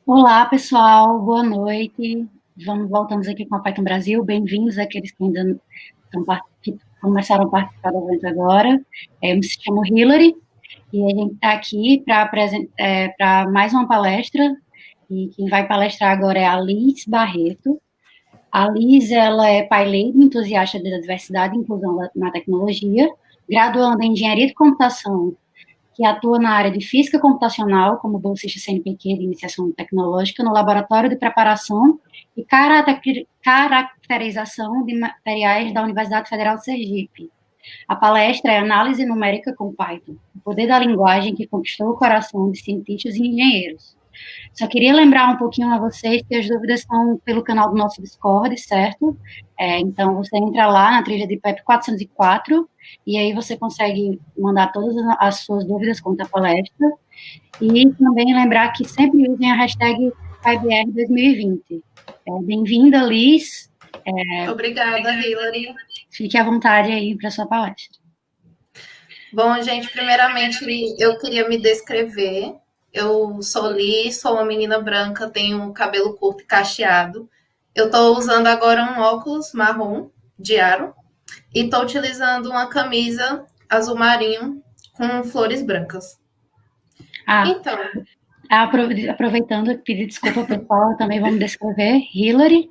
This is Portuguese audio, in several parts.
Olá, pessoal, boa noite. Voltamos aqui com a Python Brasil. Bem-vindos àqueles que ainda que começaram a participar do evento agora. Eu me chamo Hillary e a gente está aqui para mais uma palestra. E quem vai palestrar agora é a Liz Barreto. A Liz, ela é paileira entusiasta da diversidade e inclusão na tecnologia, graduanda em engenharia de computação que atua na área de física computacional, como bolsista CNPq de iniciação tecnológica, no laboratório de preparação e caracterização de materiais da Universidade Federal de Sergipe. A palestra é Análise Numérica com Python, o poder da linguagem que conquistou o coração de cientistas e engenheiros. Só queria lembrar um pouquinho a vocês que as dúvidas estão pelo canal do nosso Discord, certo? Então, você entra lá na trilha de PEP 404 e aí você consegue mandar todas as suas dúvidas quanto à palestra. E também lembrar que sempre usem a hashtag PyBR 2020. Bem-vinda, Liz. Obrigada, Hillary. Fique à vontade aí para a sua palestra. Bom, gente, primeiramente eu queria me descrever. Eu sou Liz, sou uma menina branca, tenho cabelo curto e cacheado. Eu estou usando agora um óculos marrom de aro e estou utilizando uma camisa azul marinho com flores brancas. Então, aproveitando, pedir desculpa pessoal, também vamos descrever. Hillary,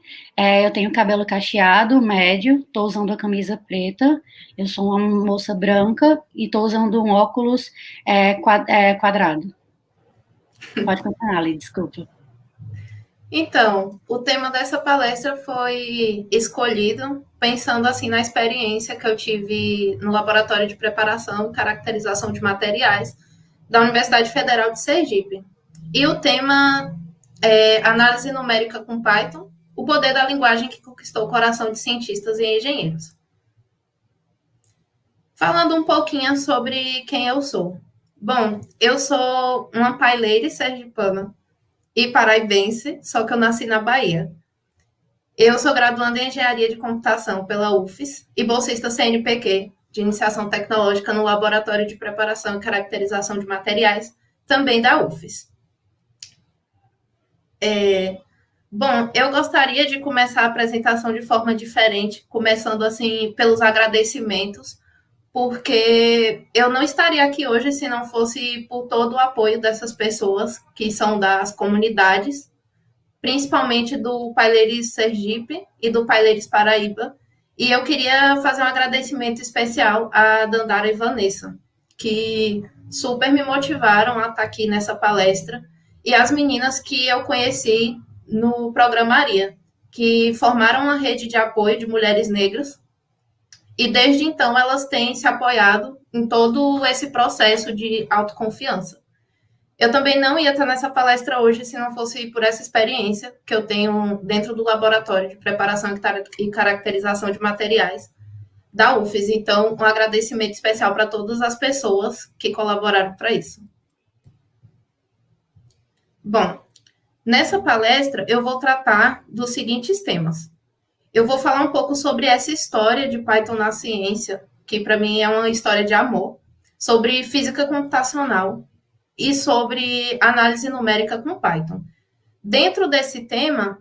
eu tenho cabelo cacheado, médio, estou usando a camisa preta, eu sou uma moça branca e estou usando um óculos quadrado. Pode continuar, Lee, desculpa. Então, o tema dessa palestra foi escolhido pensando assim na experiência que eu tive no laboratório de preparação e caracterização de materiais da Universidade Federal de Sergipe. E o tema é Análise Numérica com Python, o poder da linguagem que conquistou o coração de cientistas e engenheiros. Falando um pouquinho sobre quem eu sou. Bom, eu sou uma paileira sergipana e paraibense, só que eu nasci na Bahia. Eu sou graduanda em Engenharia de Computação pela UFES e bolsista CNPq de Iniciação Tecnológica no Laboratório de Preparação e Caracterização de Materiais, também da UFES. Bom, eu gostaria de começar a apresentação de forma diferente, começando assim pelos agradecimentos, porque eu não estaria aqui hoje se não fosse por todo o apoio dessas pessoas que são das comunidades, principalmente do Paileiris Sergipe e do Paileiris Paraíba. E eu queria fazer um agradecimento especial a Dandara e Vanessa, que super me motivaram a estar aqui nessa palestra, e as meninas que eu conheci no Programaria, que formaram uma rede de apoio de mulheres negras, e desde então elas têm se apoiado em todo esse processo de autoconfiança. Eu também não ia estar nessa palestra hoje se não fosse por essa experiência que eu tenho dentro do laboratório de preparação e caracterização de materiais da UFES. Então, um agradecimento especial para todas as pessoas que colaboraram para isso. Bom, nessa palestra eu vou tratar dos seguintes temas. Eu vou falar um pouco sobre essa história de Python na ciência, que para mim é uma história de amor, sobre física computacional e sobre análise numérica com Python. Dentro desse tema,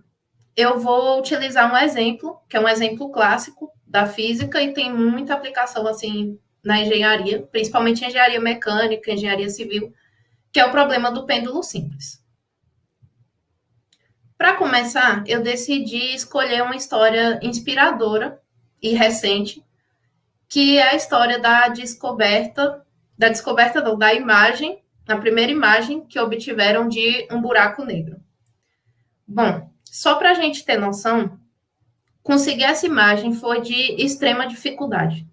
eu vou utilizar um exemplo, que é um exemplo clássico da física e tem muita aplicação assim na engenharia, principalmente engenharia mecânica, engenharia civil, que é o problema do pêndulo simples. Para começar, eu decidi escolher uma história inspiradora e recente, que é a história da imagem, a primeira imagem que obtiveram de um buraco negro. Bom, só para a gente ter noção, conseguir essa imagem foi de extrema dificuldade.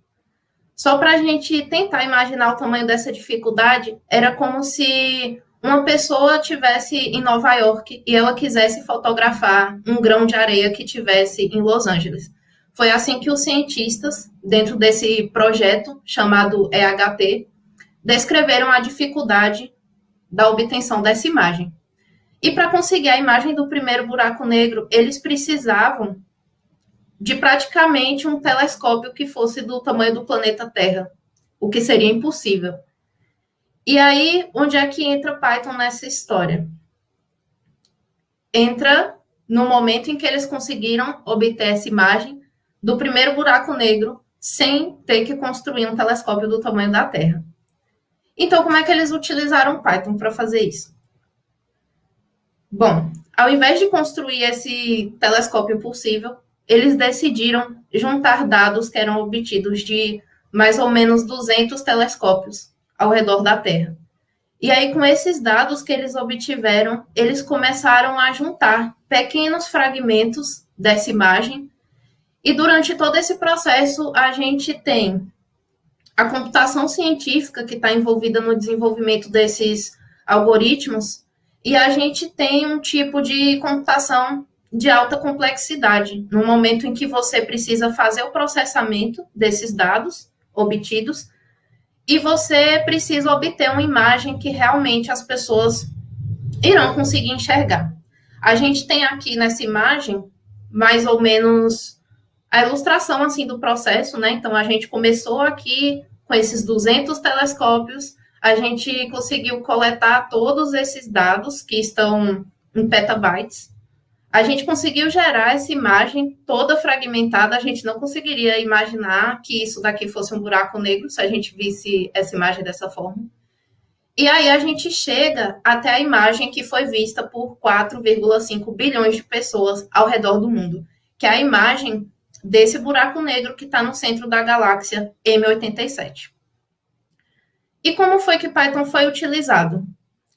Só para a gente tentar imaginar o tamanho dessa dificuldade, era como se uma pessoa tivesse em Nova York e ela quisesse fotografar um grão de areia que tivesse em Los Angeles. Foi assim que os cientistas, dentro desse projeto chamado EHT, descreveram a dificuldade da obtenção dessa imagem. E para conseguir a imagem do primeiro buraco negro, eles precisavam de praticamente um telescópio que fosse do tamanho do planeta Terra, o que seria impossível. E aí, onde é que entra Python nessa história? entra no momento em que eles conseguiram obter essa imagem do primeiro buraco negro sem ter que construir um telescópio do tamanho da Terra. Então, como é que eles utilizaram Python para fazer isso? Bom, ao invés de construir esse telescópio possível, eles decidiram juntar dados que eram obtidos de mais ou menos 200 telescópios ao redor da Terra. E aí, com esses dados que eles obtiveram, eles começaram a juntar pequenos fragmentos dessa imagem. E durante todo esse processo, a gente tem a computação científica que está envolvida no desenvolvimento desses algoritmos, e a gente tem um tipo de computação de alta complexidade, no momento em que você precisa fazer o processamento desses dados obtidos, e você precisa obter uma imagem que realmente as pessoas irão conseguir enxergar. A gente tem aqui nessa imagem, mais ou menos, a ilustração assim do processo, né? Então, a gente começou aqui com esses 200 telescópios, a gente conseguiu coletar todos esses dados que estão em petabytes. A gente conseguiu gerar essa imagem toda fragmentada, a gente não conseguiria imaginar que isso daqui fosse um buraco negro se a gente visse essa imagem dessa forma. E aí a gente chega até a imagem que foi vista por 4,5 bilhões de pessoas ao redor do mundo, que é a imagem desse buraco negro que está no centro da galáxia M87. E como foi que Python foi utilizado?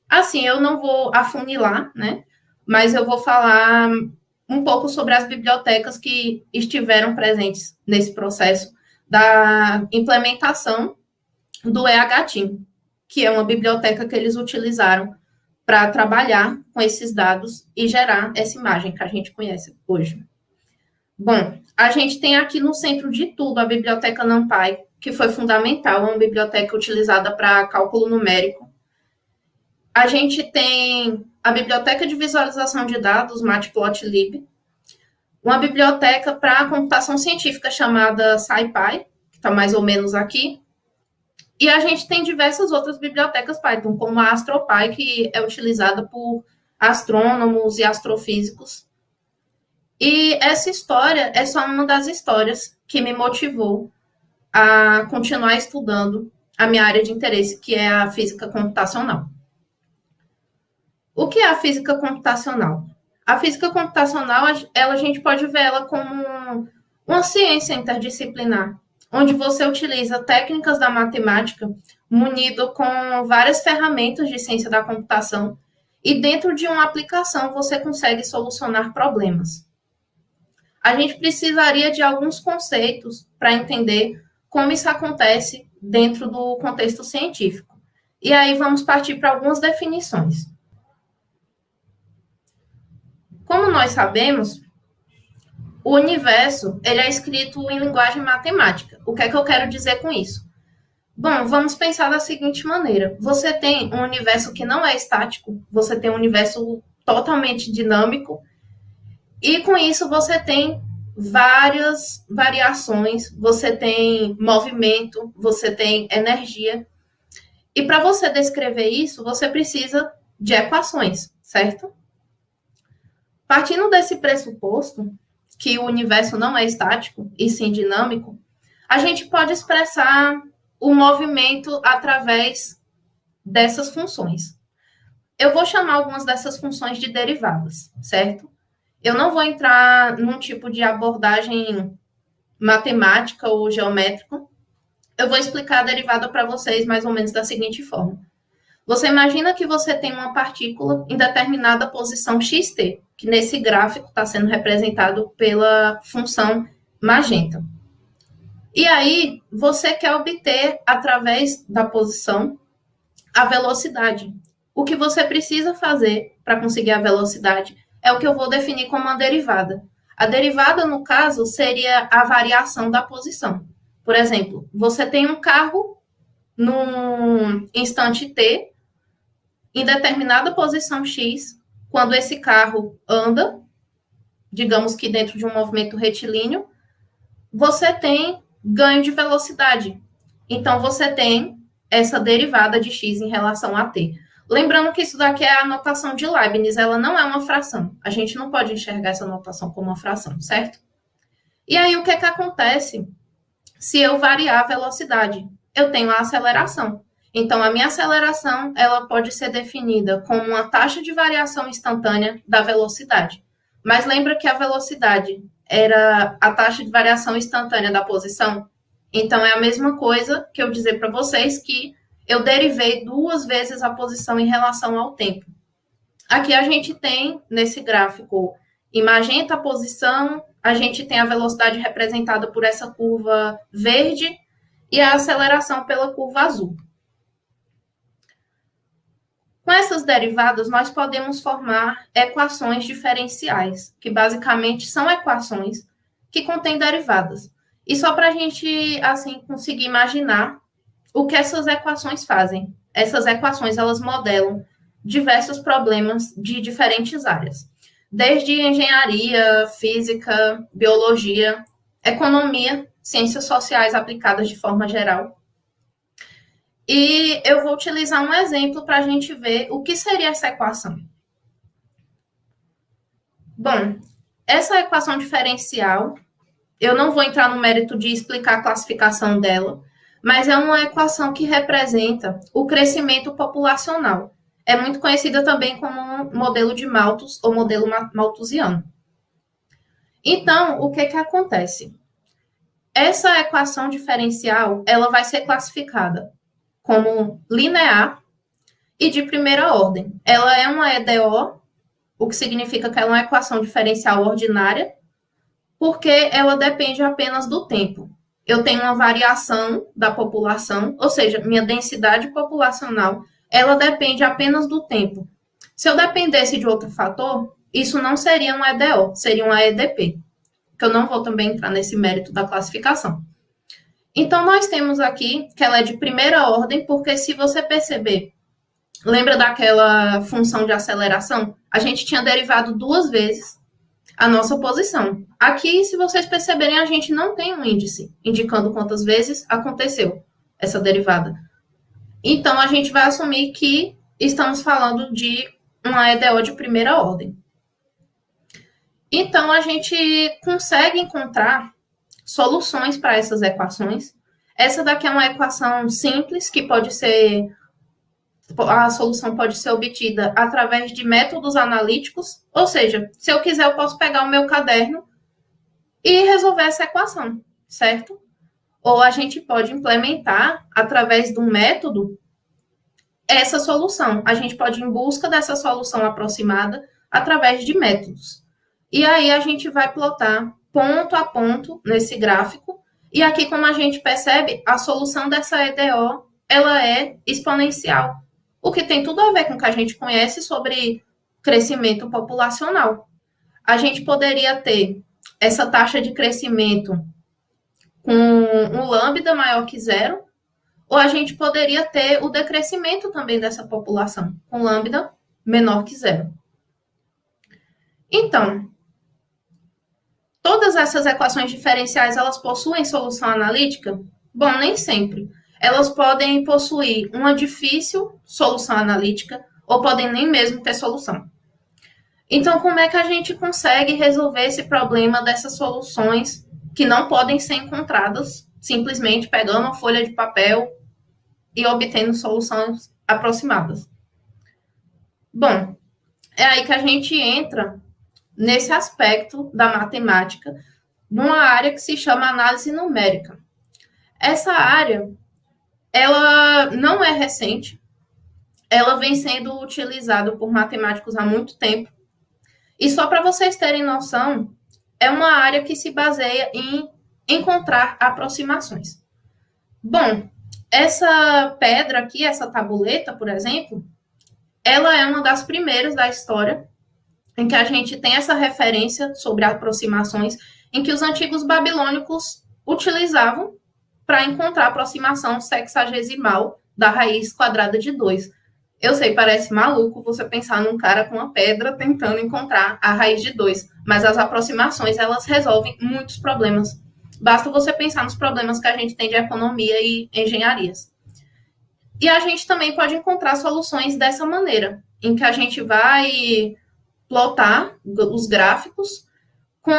Assim, eu não vou afunilar, né? Mas eu vou falar um pouco sobre as bibliotecas que estiveram presentes nesse processo da implementação do EHTeam, que é uma biblioteca que eles utilizaram para trabalhar com esses dados e gerar essa imagem que a gente conhece hoje. Bom, a gente tem aqui no centro de tudo a biblioteca NumPy, que foi fundamental, é uma biblioteca utilizada para cálculo numérico. A gente tem a biblioteca de visualização de dados, Matplotlib, uma biblioteca para computação científica chamada SciPy, que está mais ou menos aqui, e a gente tem diversas outras bibliotecas Python, como a AstroPy, que é utilizada por astrônomos e astrofísicos. E essa história é só uma das histórias que me motivou a continuar estudando a minha área de interesse, que é a física computacional. O que é a física computacional? A física computacional, a gente pode ver ela como uma ciência interdisciplinar, onde você utiliza técnicas da matemática munido com várias ferramentas de ciência da computação e dentro de uma aplicação você consegue solucionar problemas. A gente precisaria de alguns conceitos para entender como isso acontece dentro do contexto científico. E aí vamos partir para algumas definições. Como nós sabemos, o universo ele é escrito em linguagem matemática. O que é que eu quero dizer com isso? Bom, vamos pensar da seguinte maneira. Você tem um universo que não é estático, você tem um universo totalmente dinâmico, e com isso você tem várias variações, você tem movimento, você tem energia. E para você descrever isso, você precisa de equações, certo? Partindo desse pressuposto, que o universo não é estático e sim dinâmico, a gente pode expressar o movimento através dessas funções. Eu vou chamar algumas dessas funções de derivadas, certo? Eu não vou entrar num tipo de abordagem matemática ou geométrica. Eu vou explicar a derivada para vocês mais ou menos da seguinte forma. Você imagina que você tem uma partícula em determinada posição xt, que nesse gráfico está sendo representado pela função magenta. E aí, você quer obter, através da posição, a velocidade. O que você precisa fazer para conseguir a velocidade é o que eu vou definir como uma derivada. A derivada, no caso, seria a variação da posição. Por exemplo, você tem um carro num instante t, em determinada posição x, quando esse carro anda, digamos que dentro de um movimento retilíneo, você tem ganho de velocidade. Então, você tem essa derivada de x em relação a t. Lembrando que isso daqui é a notação de Leibniz, ela não é uma fração. A gente não pode enxergar essa notação como uma fração, certo? E aí, o que é que acontece se eu variar a velocidade? Eu tenho a aceleração. Então, a minha aceleração, ela pode ser definida como uma taxa de variação instantânea da velocidade. Mas lembra que a velocidade era a taxa de variação instantânea da posição? Então, é a mesma coisa que eu dizer para vocês que eu derivei 2 vezes a posição em relação ao tempo. Aqui a gente tem, nesse gráfico, em magenta a posição, a gente tem a velocidade representada por essa curva verde e a aceleração pela curva azul. Com essas derivadas, nós podemos formar equações diferenciais, que basicamente são equações que contêm derivadas. E só para a gente, assim, conseguir imaginar o que essas equações fazem. Essas equações, elas modelam diversos problemas de diferentes áreas. Desde engenharia, física, biologia, economia, ciências sociais aplicadas de forma geral. E eu vou utilizar um exemplo para a gente ver o que seria essa equação. Bom, essa equação diferencial, eu não vou entrar no mérito de explicar a classificação dela, mas é uma equação que representa o crescimento populacional. É muito conhecida também como modelo de Malthus ou modelo malthusiano. Então, o que acontece? Essa equação diferencial, ela vai ser classificada como linear e de primeira ordem. Ela é uma EDO, o que significa que ela é uma equação diferencial ordinária, porque ela depende apenas do tempo. Eu tenho uma variação da população, ou seja, minha densidade populacional, ela depende apenas do tempo. Se eu dependesse de outro fator, isso não seria uma EDO, seria uma EDP, que eu não vou também entrar nesse mérito da classificação. Então, nós temos aqui que ela é de primeira ordem, porque se você perceber, lembra daquela função de aceleração? A gente tinha derivado 2 vezes a nossa posição. Aqui, se vocês perceberem, a gente não tem um índice indicando quantas vezes aconteceu essa derivada. Então, a gente vai assumir que estamos falando de uma EDO de primeira ordem. Então, a gente consegue encontrar soluções para essas equações. Essa daqui é uma equação simples, que pode ser... A solução pode ser obtida através de métodos analíticos, ou seja, se eu quiser, eu posso pegar o meu caderno e resolver essa equação, certo? Ou a gente pode implementar, através de um método, essa solução. A gente pode ir em busca dessa solução aproximada através de métodos. E aí a gente vai plotar ponto a ponto nesse gráfico. E aqui, como a gente percebe, a solução dessa EDO, ela é exponencial. O que tem tudo a ver com o que a gente conhece sobre crescimento populacional. A gente poderia ter essa taxa de crescimento com um lambda maior que 0, ou a gente poderia ter o decrescimento também dessa população, com lambda menor que 0. Então, todas essas equações diferenciais, elas possuem solução analítica? Bom, nem sempre. Elas podem possuir uma difícil solução analítica ou podem nem mesmo ter solução. Então, como é que a gente consegue resolver esse problema dessas soluções que não podem ser encontradas simplesmente pegando uma folha de papel e obtendo soluções aproximadas? Bom, é aí que a gente entra nesse aspecto da matemática, numa área que se chama análise numérica. Essa área, ela não é recente, ela vem sendo utilizada por matemáticos há muito tempo, e só para vocês terem noção, é uma área que se baseia em encontrar aproximações. Bom, essa pedra aqui, essa tabuleta, por exemplo, ela é uma das primeiras da história em que a gente tem essa referência sobre aproximações, em que os antigos babilônicos utilizavam para encontrar a aproximação sexagesimal da raiz quadrada de 2. Eu sei, parece maluco você pensar num cara com uma pedra tentando encontrar a raiz de 2, mas as aproximações, elas resolvem muitos problemas. Basta você pensar nos problemas que a gente tem de economia e engenharias. E a gente também pode encontrar soluções dessa maneira, em que a gente vai plotar os gráficos com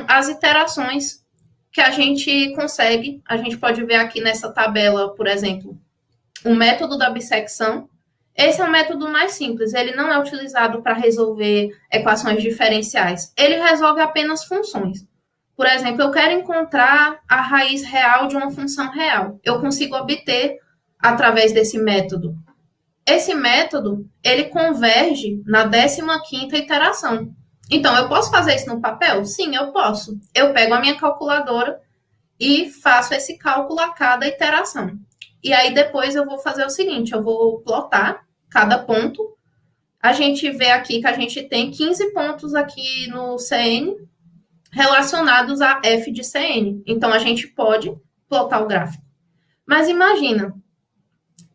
as iterações que a gente consegue. A gente pode ver aqui nessa tabela, por exemplo, o método da bissecção. Esse é o método mais simples, ele não é utilizado para resolver equações diferenciais. Ele resolve apenas funções. Por exemplo, eu quero encontrar a raiz real de uma função real. Eu consigo obter através desse método. Esse método, ele converge na 15ª iteração. Então, eu posso fazer isso no papel? Sim, eu posso. Eu pego a minha calculadora e faço esse cálculo a cada iteração. E aí, depois, eu vou fazer o seguinte, eu vou plotar cada ponto. A gente vê aqui que a gente tem 15 pontos aqui no CN relacionados a f de CN. Então, a gente pode plotar o gráfico. Mas imagina,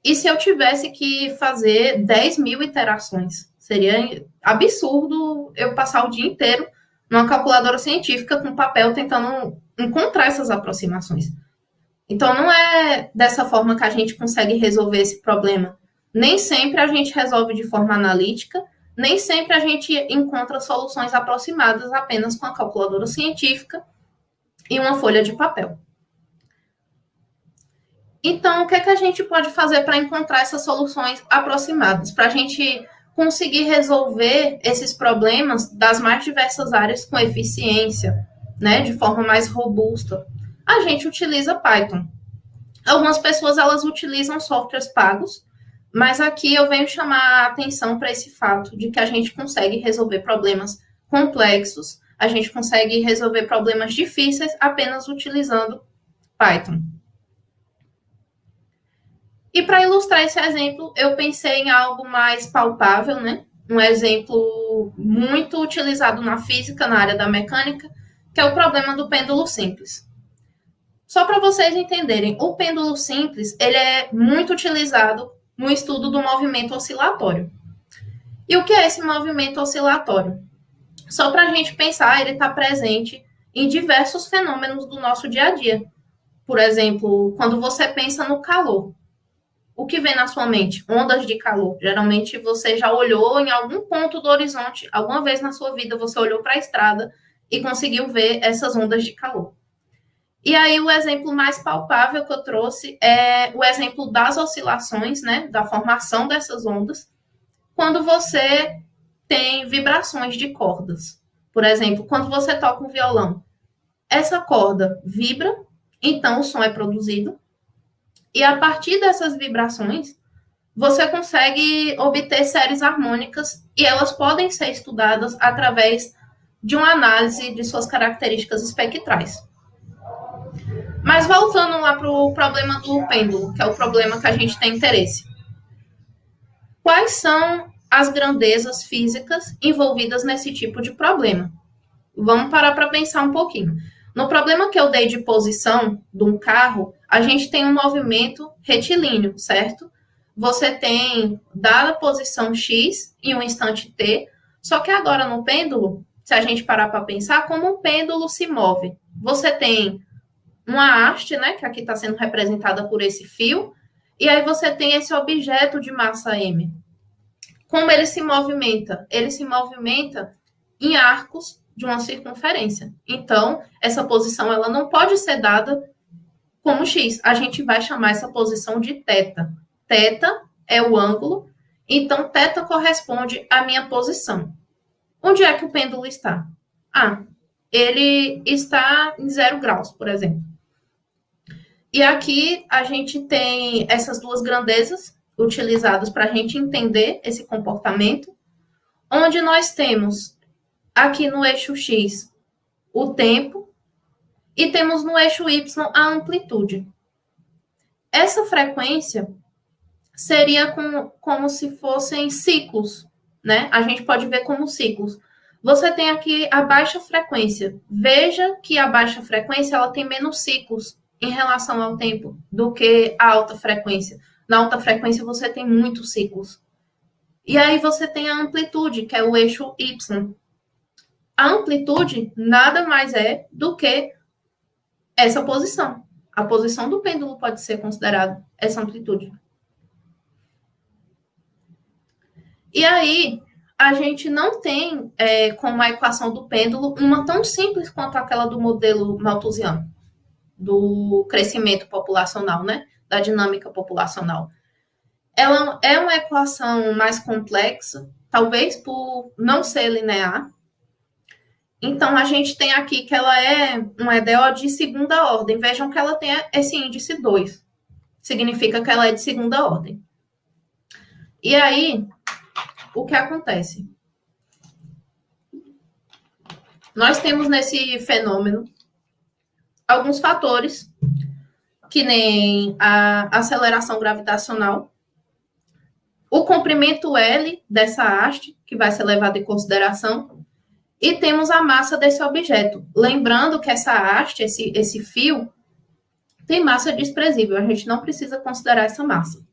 e se eu tivesse que fazer 10.000 iterações? Seria absurdo eu passar o dia inteiro numa calculadora científica com papel tentando encontrar essas aproximações. Então, não é dessa forma que a gente consegue resolver esse problema. Nem sempre a gente resolve de forma analítica, nem sempre a gente encontra soluções aproximadas apenas com a calculadora científica e uma folha de papel. Então, o que é que a gente pode fazer para encontrar essas soluções aproximadas? Para a gente conseguir resolver esses problemas das mais diversas áreas com eficiência, né, de forma mais robusta. A gente utiliza Python. Algumas pessoas, elas utilizam softwares pagos, mas aqui eu venho chamar a atenção para esse fato de que a gente consegue resolver problemas complexos, a gente consegue resolver problemas difíceis apenas utilizando Python. E para ilustrar esse exemplo, eu pensei em algo mais palpável, né? Um exemplo muito utilizado na física, na área da mecânica, que é o problema do pêndulo simples. Só para vocês entenderem, o pêndulo simples, ele é muito utilizado no estudo do movimento oscilatório. E o que é esse movimento oscilatório? Só para a gente pensar, ele está presente em diversos fenômenos do nosso dia a dia. Por exemplo, quando você pensa no calor, o que vem na sua mente? Ondas de calor. Geralmente você já olhou em algum ponto do horizonte, alguma vez na sua vida você olhou para a estrada e conseguiu ver essas ondas de calor. E aí o exemplo mais palpável que eu trouxe é o exemplo das oscilações, né, da formação dessas ondas, quando você tem vibrações de cordas. Por exemplo, quando você toca um violão, essa corda vibra, então o som é produzido, e a partir dessas vibrações, você consegue obter séries harmônicas e elas podem ser estudadas através de uma análise de suas características espectrais. Mas voltando lá para o problema do pêndulo, que é o problema que a gente tem interesse. Quais são as grandezas físicas envolvidas nesse tipo de problema? Vamos parar para pensar um pouquinho. No problema que eu dei de posição de um carro, a gente tem um movimento retilíneo, certo? Você tem, dada a posição X em um instante T, só que agora no pêndulo, se a gente parar para pensar, como um pêndulo se move? Você tem uma haste, né, que aqui está sendo representada por esse fio, e aí você tem esse objeto de massa M. Como ele se movimenta? Ele se movimenta em arcos de uma circunferência. Então, essa posição ela não pode ser dada como X. A gente vai chamar essa posição de θ. Θ é o ângulo, então θ corresponde à minha posição. Onde é que o pêndulo está? Ele está em 0 graus, por exemplo. E aqui a gente tem essas duas grandezas utilizadas para a gente entender esse comportamento, onde nós temos aqui no eixo X o tempo e temos no eixo Y a amplitude. Essa frequência seria como se fossem ciclos, né? A gente pode ver como ciclos. Você tem aqui a baixa frequência. Veja que a baixa frequência ela tem menos ciclos em relação ao tempo do que a alta frequência. Na alta frequência você tem muitos ciclos. E aí você tem a amplitude, que é o eixo Y. A amplitude nada mais é do que essa posição. A posição do pêndulo pode ser considerada essa amplitude. E aí, a gente não tem, como a equação do pêndulo, uma tão simples quanto aquela do modelo malthusiano, do crescimento populacional, né? Da dinâmica populacional. Ela é uma equação mais complexa, talvez por não ser linear. Então, a gente tem aqui que ela é um EDO de segunda ordem. Vejam que ela tem esse índice 2. Significa que ela é de segunda ordem. E aí, o que acontece? Nós temos nesse fenômeno alguns fatores, que nem a aceleração gravitacional, o comprimento L dessa haste, que vai ser levado em consideração, e temos a massa desse objeto. Lembrando que essa haste, esse fio, tem massa desprezível, a gente não precisa considerar essa massa.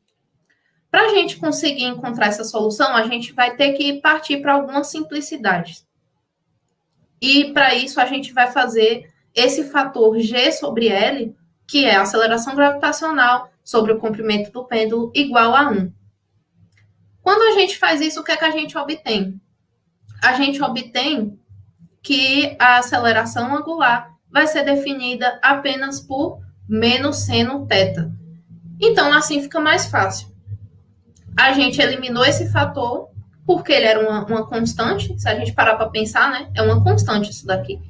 Para a gente conseguir encontrar essa solução, a gente vai ter que partir para algumas simplicidades. E para isso a gente vai fazer esse fator G sobre L, que é a aceleração gravitacional sobre o comprimento do pêndulo, igual a 1. Quando a gente faz isso, o que é que a gente obtém? A gente obtém que a aceleração angular vai ser definida apenas por menos seno θ. Então, assim fica mais fácil. A gente eliminou esse fator, porque ele era uma constante. Se a gente parar para pensar, né? É uma constante isso daqui.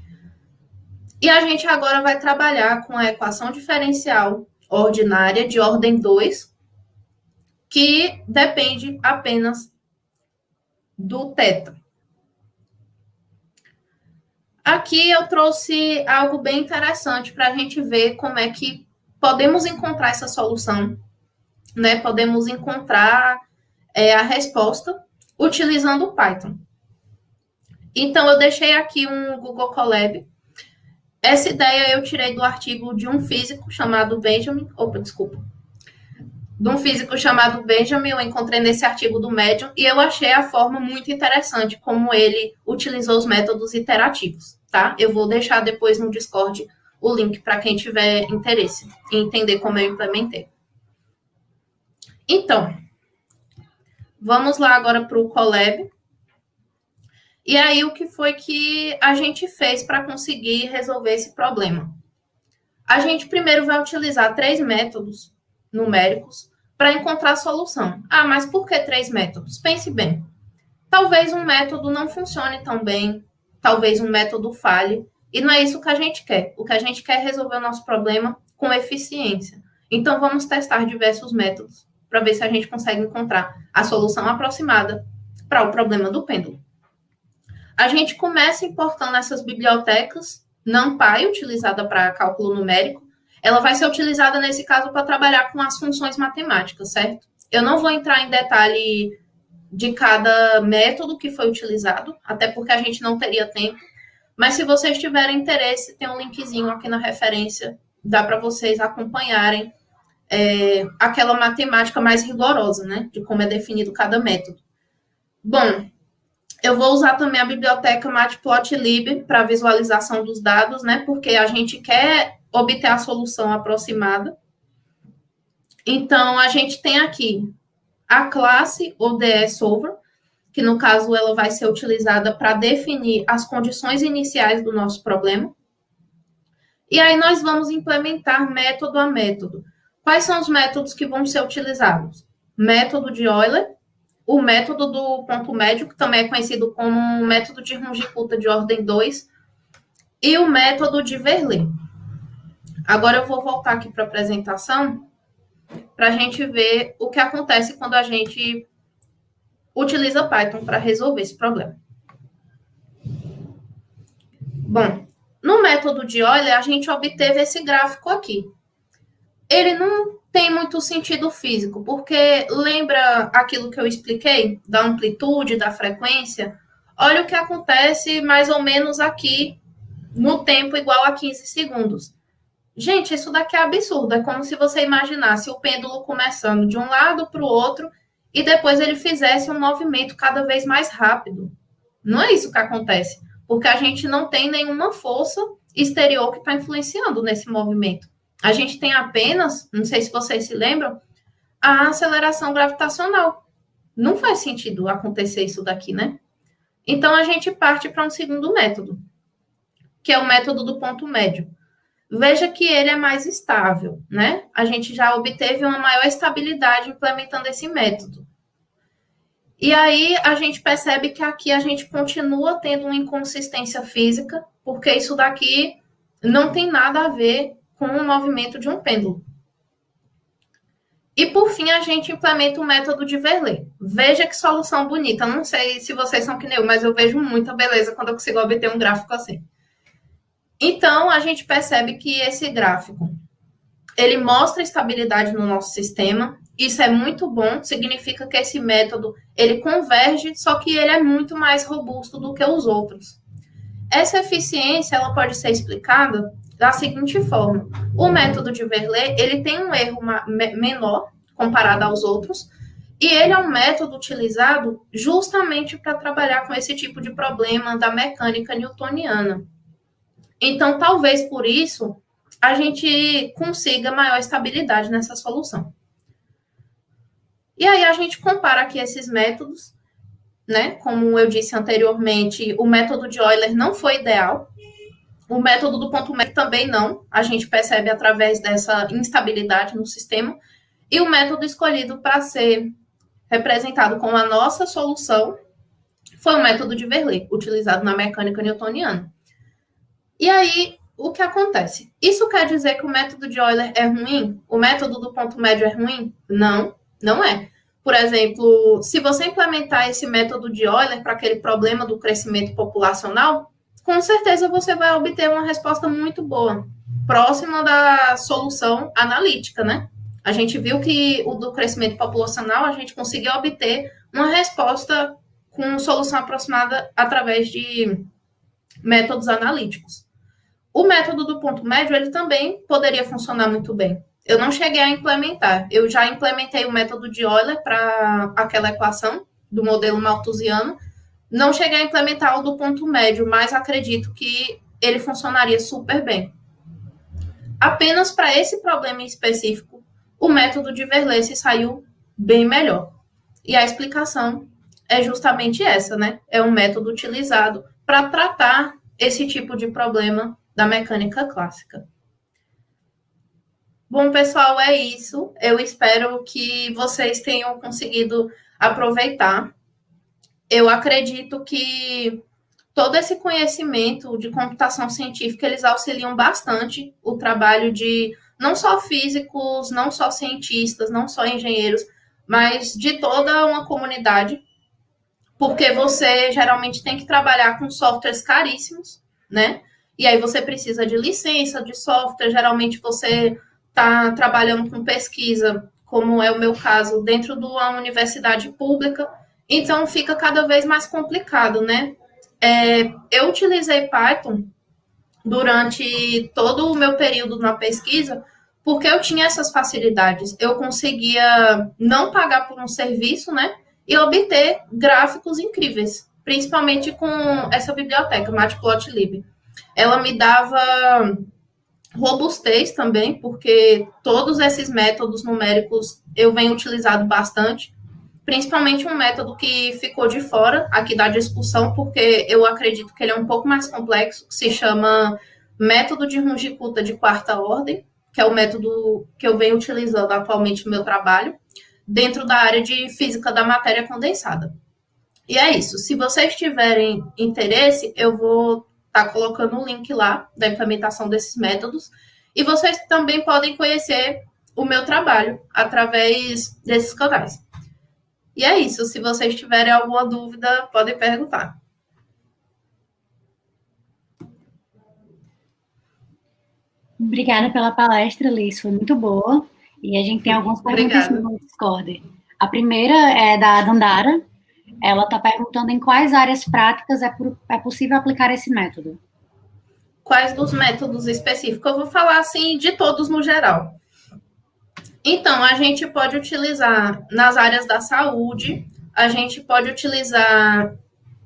E a gente agora vai trabalhar com a equação diferencial ordinária de ordem 2, que depende apenas do θ. Aqui eu trouxe algo bem interessante para a gente ver como é que podemos encontrar essa solução, né? Podemos encontrar a resposta utilizando o Python. Então, eu deixei aqui um Google Colab. Essa ideia eu tirei do artigo de um físico chamado Benjamin. De um físico chamado Benjamin, eu encontrei nesse artigo do Medium, e eu achei a forma muito interessante como ele utilizou os métodos iterativos, tá? Eu vou deixar depois no Discord o link para quem tiver interesse em entender como eu implementei. Então, vamos lá agora para o Colab. E aí, o que foi que a gente fez para conseguir resolver esse problema? A gente primeiro vai utilizar 3 métodos numéricos para encontrar a solução. Ah, mas por que 3 métodos? Pense bem. Talvez um método não funcione tão bem, talvez um método falhe, e não é isso que a gente quer. O que a gente quer é resolver o nosso problema com eficiência. Então, vamos testar diversos métodos para ver se a gente consegue encontrar a solução aproximada para o problema do pêndulo. A gente começa importando essas bibliotecas NumPy, utilizada para cálculo numérico. Ela vai ser utilizada, nesse caso, para trabalhar com as funções matemáticas, certo? Eu não vou entrar em detalhe de cada método que foi utilizado, até porque a gente não teria tempo. Mas se vocês tiverem interesse, tem um linkzinho aqui na referência, dá para vocês acompanharem aquela matemática mais rigorosa, né? De como é definido cada método. Bom, eu vou usar também a biblioteca Matplotlib para visualização dos dados, né? Porque a gente quer obter a solução aproximada. Então, a gente tem aqui a classe ODE Solver, que no caso ela vai ser utilizada para definir as condições iniciais do nosso problema. E aí nós vamos implementar método a método. Quais são os métodos que vão ser utilizados? Método de Euler, o método do ponto médio, que também é conhecido como um método de Runge-Kutta de ordem 2, e o método de Verlet. Agora eu vou voltar aqui para a apresentação para a gente ver o que acontece quando a gente utiliza Python para resolver esse problema. Bom, no método de Euler, a gente obteve esse gráfico aqui. Ele não tem muito sentido físico, porque lembra aquilo que eu expliquei, da amplitude, da frequência? Olha o que acontece mais ou menos aqui, no tempo igual a 15 segundos. Gente, isso daqui é absurdo. É como se você imaginasse o pêndulo começando de um lado para o outro e depois ele fizesse um movimento cada vez mais rápido. Não é isso que acontece, porque a gente não tem nenhuma força exterior que está influenciando nesse movimento. A gente tem apenas, não sei se vocês se lembram, a aceleração gravitacional. Não faz sentido acontecer isso daqui, né? Então, a gente parte para um segundo método, que é o método do ponto médio. Veja que ele é mais estável, né? A gente já obteve uma maior estabilidade implementando esse método. E aí a gente percebe que aqui a gente continua tendo uma inconsistência física, porque isso daqui não tem nada a ver com o movimento de um pêndulo. E por fim a gente implementa o método de Verlet. Veja que solução bonita. Não sei se vocês são que nem eu, mas eu vejo muita beleza quando eu consigo obter um gráfico assim. Então a gente percebe que esse gráfico ele mostra estabilidade no nosso sistema. Isso é muito bom, significa que esse método ele converge, só que ele é muito mais robusto do que os outros. Essa eficiência ela pode ser explicada da seguinte forma: o método de Verlet ele tem um erro menor comparado aos outros, e ele é um método utilizado justamente para trabalhar com esse tipo de problema da mecânica newtoniana. Então, talvez por isso a gente consiga maior estabilidade nessa solução. E aí a gente compara aqui esses métodos, né? Como eu disse anteriormente, o método de Euler não foi ideal. O método do ponto médio também não. A gente percebe através dessa instabilidade no sistema. E o método escolhido para ser representado com a nossa solução foi o método de Verlet, utilizado na mecânica newtoniana. E aí, o que acontece? Isso quer dizer que o método de Euler é ruim? O método do ponto médio é ruim? Não, não é. Por exemplo, se você implementar esse método de Euler para aquele problema do crescimento populacional, com certeza você vai obter uma resposta muito boa, próxima da solução analítica, né? A gente viu que o do crescimento populacional, a gente conseguiu obter uma resposta com solução aproximada através de métodos analíticos. O método do ponto médio, ele também poderia funcionar muito bem. Eu não cheguei a implementar. Eu já implementei o método de Euler para aquela equação do modelo malthusiano. Não cheguei a implementar o do ponto médio, mas acredito que ele funcionaria super bem. Apenas para esse problema em específico, o método de Verlet se saiu bem melhor. E a explicação é justamente essa, né? É um método utilizado para tratar esse tipo de problema da mecânica clássica. Bom, pessoal, é isso. Eu espero que vocês tenham conseguido aproveitar. Eu acredito que todo esse conhecimento de computação científica, eles auxiliam bastante o trabalho de não só físicos, não só cientistas, não só engenheiros, mas de toda uma comunidade, porque você geralmente tem que trabalhar com softwares caríssimos, né? E aí você precisa de licença de software, geralmente você está trabalhando com pesquisa, como é o meu caso, dentro de uma universidade pública, então fica cada vez mais complicado, né? Eu utilizei Python durante todo o meu período na pesquisa, porque eu tinha essas facilidades. Eu conseguia não pagar por um serviço, né? E obter gráficos incríveis, principalmente com essa biblioteca, Matplotlib. Ela me dava robustez também, porque todos esses métodos numéricos eu venho utilizado bastante, principalmente um método que ficou de fora aqui da discussão, porque eu acredito que ele é um pouco mais complexo, que se chama método de Runge-Kutta de quarta ordem, que é o método que eu venho utilizando atualmente no meu trabalho, dentro da área de física da matéria condensada. E é isso. Se vocês tiverem interesse, eu vou estar colocando o link lá da implementação desses métodos. E vocês também podem conhecer o meu trabalho através desses canais. E é isso. Se vocês tiverem alguma dúvida, podem perguntar. Obrigada pela palestra, Liz. Foi muito boa. E a gente tem algumas perguntas no Discord. A primeira é da Dandara. Ela está perguntando em quais áreas práticas é possível aplicar esse método. Quais dos métodos específicos? Eu vou falar assim de todos no geral. Então, a gente pode utilizar nas áreas da saúde, a gente pode utilizar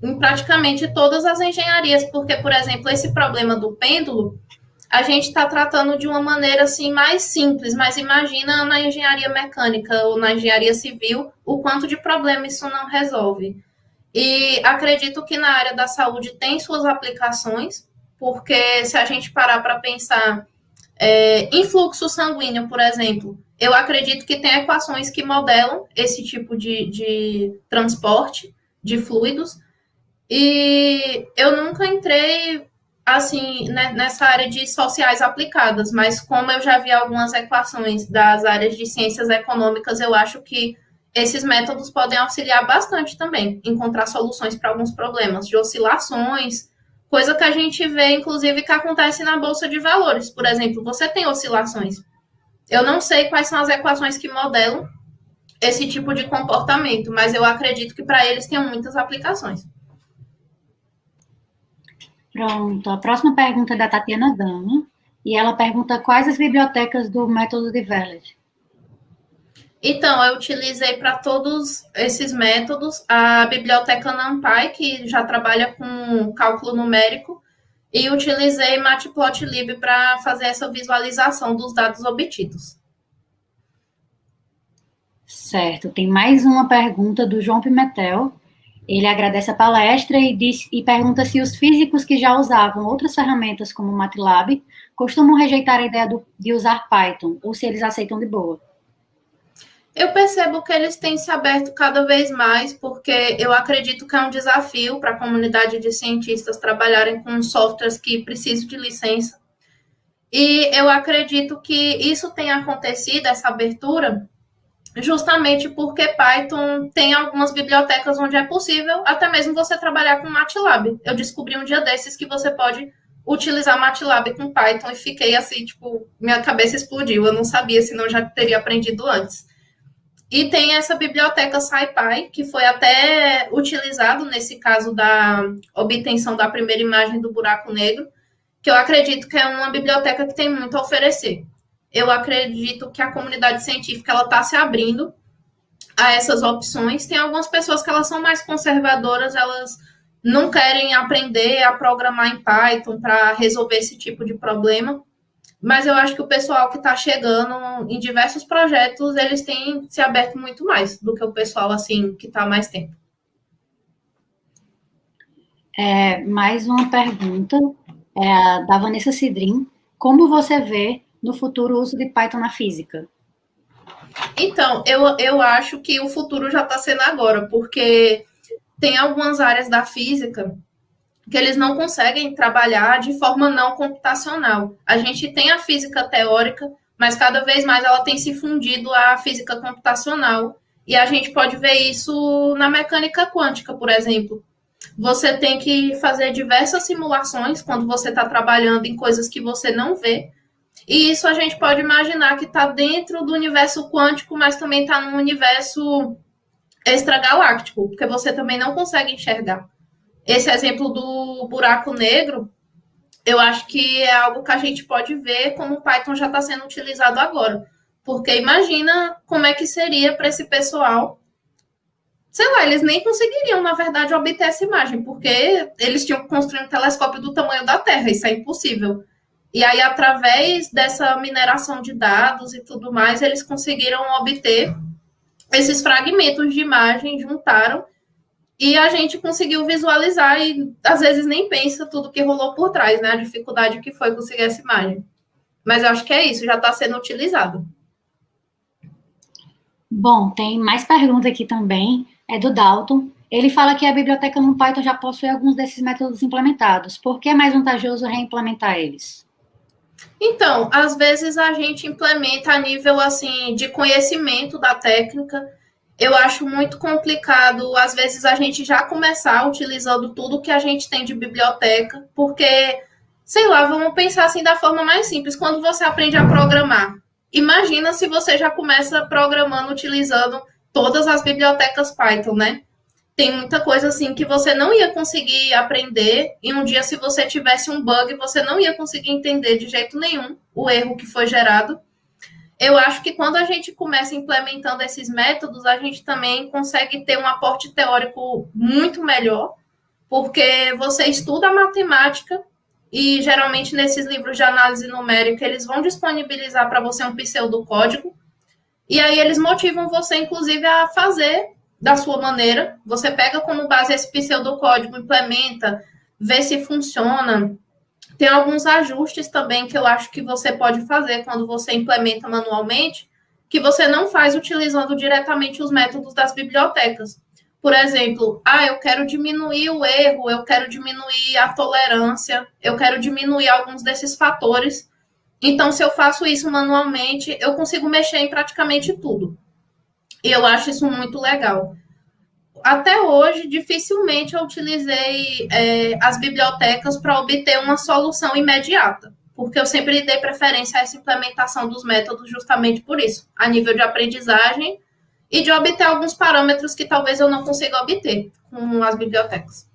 em praticamente todas as engenharias, porque, por exemplo, esse problema do pêndulo, a gente está tratando de uma maneira assim mais simples, mas imagina na engenharia mecânica ou na engenharia civil o quanto de problema isso não resolve. E acredito que na área da saúde tem suas aplicações, porque se a gente parar para pensar em fluxo sanguíneo, por exemplo, eu acredito que tem equações que modelam esse tipo de transporte de fluidos, e eu nunca entrei assim nessa área de sociais aplicadas, mas como eu já vi algumas equações das áreas de ciências econômicas, eu acho que esses métodos podem auxiliar bastante também, encontrar soluções para alguns problemas de oscilações, coisa que a gente vê, inclusive, que acontece na Bolsa de Valores. Por exemplo, você tem oscilações. Eu não sei quais são as equações que modelam esse tipo de comportamento, mas eu acredito que para eles tem muitas aplicações. Pronto, a próxima pergunta é da Tatiana Dama, e ela pergunta quais as bibliotecas do método de Vellet. Então, eu utilizei para todos esses métodos a biblioteca NumPy, que já trabalha com cálculo numérico, e utilizei Matplotlib para fazer essa visualização dos dados obtidos. Certo, tem mais uma pergunta do João Pimentel. Ele agradece a palestra e pergunta se os físicos que já usavam outras ferramentas como o MATLAB costumam rejeitar a ideia de usar Python, ou se eles aceitam de boa. Eu percebo que eles têm se aberto cada vez mais, porque eu acredito que é um desafio para a comunidade de cientistas trabalharem com softwares que precisam de licença. E eu acredito que isso tenha acontecido, essa abertura, justamente porque Python tem algumas bibliotecas onde é possível até mesmo você trabalhar com MATLAB. Eu descobri um dia desses que você pode utilizar MATLAB com Python e fiquei assim, tipo, minha cabeça explodiu. Eu não sabia, senão eu já teria aprendido antes. E tem essa biblioteca SciPy, que foi até utilizado nesse caso da obtenção da primeira imagem do buraco negro, que eu acredito que é uma biblioteca que tem muito a oferecer. Eu acredito que a comunidade científica ela está se abrindo a essas opções. Tem algumas pessoas que elas são mais conservadoras, elas não querem aprender a programar em Python para resolver esse tipo de problema. Mas eu acho que o pessoal que está chegando em diversos projetos, eles têm se aberto muito mais do que o pessoal assim que está há mais tempo. Mais uma pergunta da Vanessa Cidrim. Como você vê no futuro o uso de Python na física? Então, eu acho que o futuro já está sendo agora, porque tem algumas áreas da física que eles não conseguem trabalhar de forma não computacional. A gente tem a física teórica, mas cada vez mais ela tem se fundido à física computacional. E a gente pode ver isso na mecânica quântica, por exemplo. Você tem que fazer diversas simulações quando você está trabalhando em coisas que você não vê. E isso a gente pode imaginar que está dentro do universo quântico, mas também está no universo extragaláctico, porque você também não consegue enxergar. Esse exemplo do buraco negro, eu acho que é algo que a gente pode ver como o Python já está sendo utilizado agora. Porque imagina como é que seria para esse pessoal. Sei lá, eles nem conseguiriam, na verdade, obter essa imagem, porque eles tinham que construir um telescópio do tamanho da Terra, isso é impossível. E aí, através dessa mineração de dados e tudo mais, eles conseguiram obter esses fragmentos de imagem, juntaram e a gente conseguiu visualizar e às vezes nem pensa tudo que rolou por trás, né? A dificuldade que foi conseguir essa imagem. Mas eu acho que é isso, já está sendo utilizado. Bom, tem mais pergunta aqui também, é do Dalton. Ele fala que a biblioteca no Python já possui alguns desses métodos implementados. Por que é mais vantajoso reimplementar eles? Então, às vezes a gente implementa a nível assim de conhecimento da técnica. Eu acho muito complicado, às vezes, a gente já começar utilizando tudo que a gente tem de biblioteca, porque, sei lá, vamos pensar assim da forma mais simples. Quando você aprende a programar, imagina se você já começa programando utilizando todas as bibliotecas Python, né? Tem muita coisa assim que você não ia conseguir aprender e um dia se você tivesse um bug, você não ia conseguir entender de jeito nenhum o erro que foi gerado. Eu acho que quando a gente começa implementando esses métodos, a gente também consegue ter um aporte teórico muito melhor, porque você estuda a matemática e geralmente nesses livros de análise numérica eles vão disponibilizar para você um pseudocódigo, e aí eles motivam você, inclusive, a fazer da sua maneira. Você pega como base esse pseudocódigo, implementa, vê se funciona. Tem alguns ajustes também que eu acho que você pode fazer quando você implementa manualmente, que você não faz utilizando diretamente os métodos das bibliotecas. Por exemplo, eu quero diminuir o erro, eu quero diminuir a tolerância, eu quero diminuir alguns desses fatores. Então, se eu faço isso manualmente, eu consigo mexer em praticamente tudo. E eu acho isso muito legal. Até hoje, dificilmente eu utilizei as bibliotecas para obter uma solução imediata, porque eu sempre dei preferência a essa implementação dos métodos justamente por isso, a nível de aprendizagem e de obter alguns parâmetros que talvez eu não consiga obter com as bibliotecas.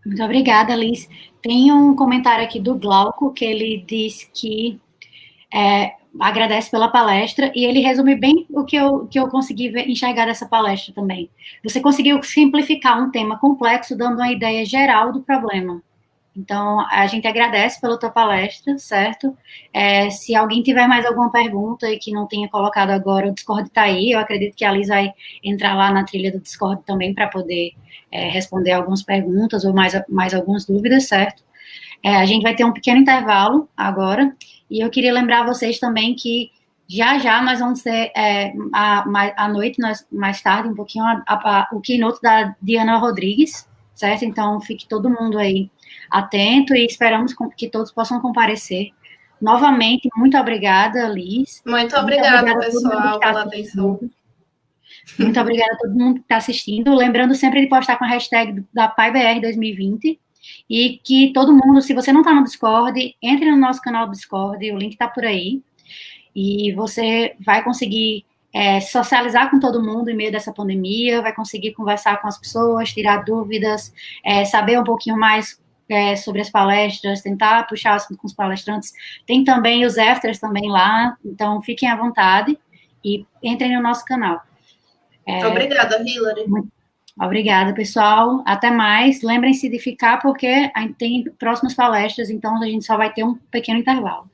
Muito obrigada, Liz. Tem um comentário aqui do Glauco, que ele diz que agradece pela palestra, e ele resume bem o que eu consegui enxergar dessa palestra também. Você conseguiu simplificar um tema complexo, dando uma ideia geral do problema. Então, a gente agradece pela tua palestra, certo? Se alguém tiver mais alguma pergunta e que não tenha colocado agora, o Discord está aí. Eu acredito que a Liz vai entrar lá na trilha do Discord também para poder responder algumas perguntas ou mais algumas dúvidas, certo? A gente vai ter um pequeno intervalo agora, e eu queria lembrar vocês também que já nós vamos ter à noite, mais tarde, um pouquinho, o keynote da Diana Rodrigues, certo? Então, fique todo mundo aí atento e esperamos que todos possam comparecer. Novamente, muito obrigada, Liz. Muito obrigada, pessoal, pela atenção. Muito obrigada a todo mundo que está assistindo. Lembrando sempre de postar com a hashtag da PaiBR 2020. E que todo mundo, se você não está no Discord, entre no nosso canal do Discord, o link está por aí. E você vai conseguir socializar com todo mundo em meio dessa pandemia, vai conseguir conversar com as pessoas, tirar dúvidas, saber um pouquinho mais sobre as palestras, tentar puxar assunto com os palestrantes. Tem também os afters também lá, então fiquem à vontade e entrem no nosso canal. Obrigada, Hilary. Obrigada, pessoal. Até mais. Lembrem-se de ficar, porque a gente tem próximas palestras, então a gente só vai ter um pequeno intervalo.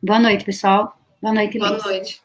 Boa noite, pessoal. Boa noite, Liz. Boa noite.